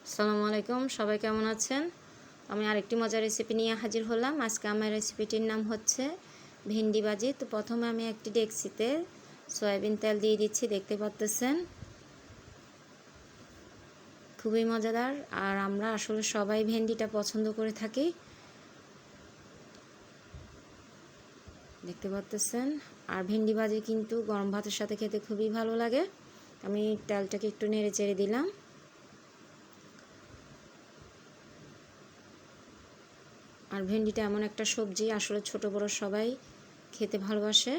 আসসালামু আলাইকুম, সবাই কেমন আছেন? আমি আরেকটি মজার রেসিপি নিয়ে হাজির হলাম। আজকে আমার রেসিপিটির নাম হচ্ছে ভেন্ডি ভাজি। তো প্রথমে আমি একটি ডেকচিতে সয়াবিন তেল দিয়ে দিচ্ছি, দেখতে পাচ্ছেন। খুবই মজাদার, আর আমরা আসলে সবাই ভেন্ডিটা পছন্দ করে থাকি, দেখতে পাচ্ছেন। আর ভেন্ডি ভাজি কিন্তু গরম ভাতের সাথে খেতে খুবই ভালো লাগে। আমি তেলটাকে একটু নেড়ে চেড়ে দিলাম। আর ভেন্ডিটা এমন একটা সবজি, আসলে ছোট বড় সবাই খেতে ভালোবাসে।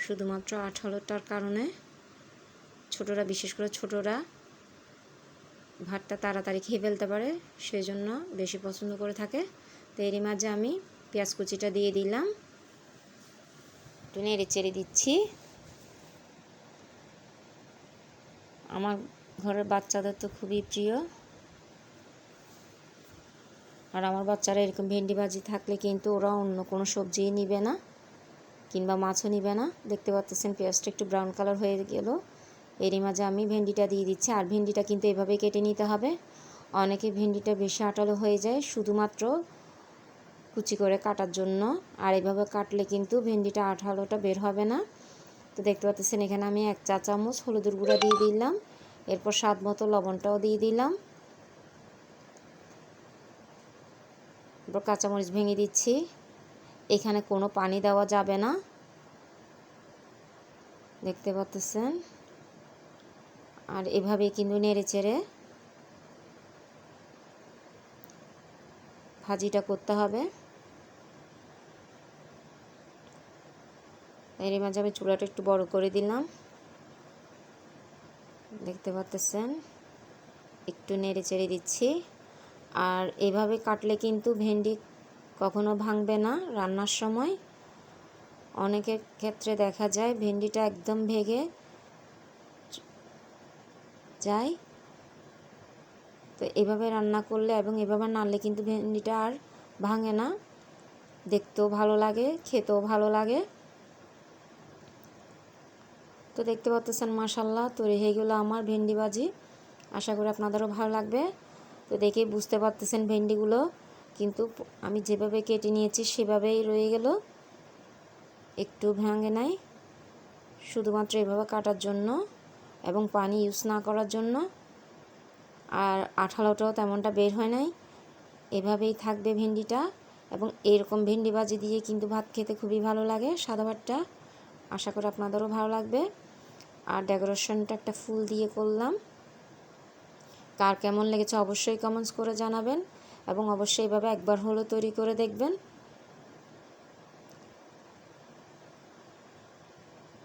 শুধুমাত্র আঠালোটার কারণে ছোটরা, বিশেষ করে ছোটরা ভাতটা তাড়াতাড়ি খেয়ে ফেলতে পারে, সেই জন্য বেশি পছন্দ করে থাকে। তো এরই মাঝে আমি পেঁয়াজ কুচিটা দিয়ে দিলাম, একটু নেড়ে চেড়ে দিচ্ছি। আমার ঘরের বাচ্চাদের তো খুবই প্রিয়, আর আমার বাচ্চারা এরকম ভেন্ডি ভাজি থাকলে কিন্তু ওরা অন্য কোনো সবজিই নিবে না, কিংবা মাছও নিবে না। দেখতে পাচ্ছেন পেঁয়াজটা একটু ব্রাউন কালার হয়ে গেল। এরই মাঝে আমি ভেন্ডিটা দিয়ে দিচ্ছি। আর ভেন্ডিটা কিন্তু এভাবেই কেটে নিতে হবে। অনেকে ভেন্ডিটা বেশি আঠালো হয়ে যায় শুধুমাত্র কুচি করে কাটার জন্য, আর এভাবে কাটলে কিন্তু ভেন্ডিটা আঠালোটা বের হবে না। তো দেখতে পাচ্ছেন এখানে আমি 1 চা চামচ হলুদের গুঁড়া দিয়ে দিলাম, এরপর স্বাদ মতো লবণটাও দিয়ে দিলাম, এরপর কাঁচামরিচ ভেঙে দিচ্ছি। এখানে কোনো পানি দেওয়া যাবে না, দেখতে পাচ্ছেন। আর এভাবে কিন্তু নেড়ে চেড়ে ভাজিটা করতে হবে। এর মাঝে আমি চুলাটা একটু বড় করে দিলাম, দেখতে পাচ্ছেন। একটু নেড়ে চেড়ে দিচ্ছি। আর এভাবে কাটলে কিন্তু ভেন্ডি কখনো ভাঙবে না রান্নার সময়। অনেকের ক্ষেত্রে দেখা যায় ভেন্ডিটা একদম ভেঙে যায়। তো এভাবে রান্না করলে এবং এভাবে নাড়লে কিন্তু ভেন্ডিটা আর ভাঙে না, দেখতেও ভালো লাগে, খেতেও ভালো লাগে। তো দেখতে পাচ্ছেন মাশাআল্লাহ তৈরি হয়ে গেল আমার ভেন্ডি ভাজি। আশা করি আপনাদেরও ভালো লাগবে। তো দেখেই বুঝতে পারতেছেন ভেন্ডিগুলো কিন্তু আমি যেভাবে কেটে নিয়েছি সেভাবেই রয়ে গেল, একটু ভাঙে নাই, শুধুমাত্র এভাবে কাটার জন্য এবং পানি ইউজ না করার জন্য। আর আঠালোটাও তেমনটা বের হয় নাই, এভাবেই থাকবে ভেন্ডিটা। এবং এরকম ভেন্ডি ভাজি দিয়ে কিন্তু ভাত খেতে খুবই ভালো লাগে, সাদা ভাতটা। আশা করি আপনাদেরও ভালো লাগবে। আর ডেকোরেশনটা একটা ফুল দিয়ে করলাম। কার কেমন লেগেছে অবশ্যই কমেন্টস করে জানাবেন, এবং অবশ্যই এভাবে একবার হলেও তৈরি করে দেখবেন।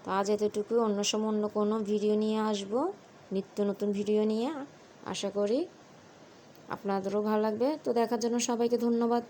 তো আজ এতটুকু, অন্য সময় অন্য কোনো ভিডিও নিয়ে আসব, নিত্য নতুন ভিডিও নিয়ে। আশা করি আপনাদেরও ভালো লাগবে। তো দেখার জন্য সবাইকে ধন্যবাদ।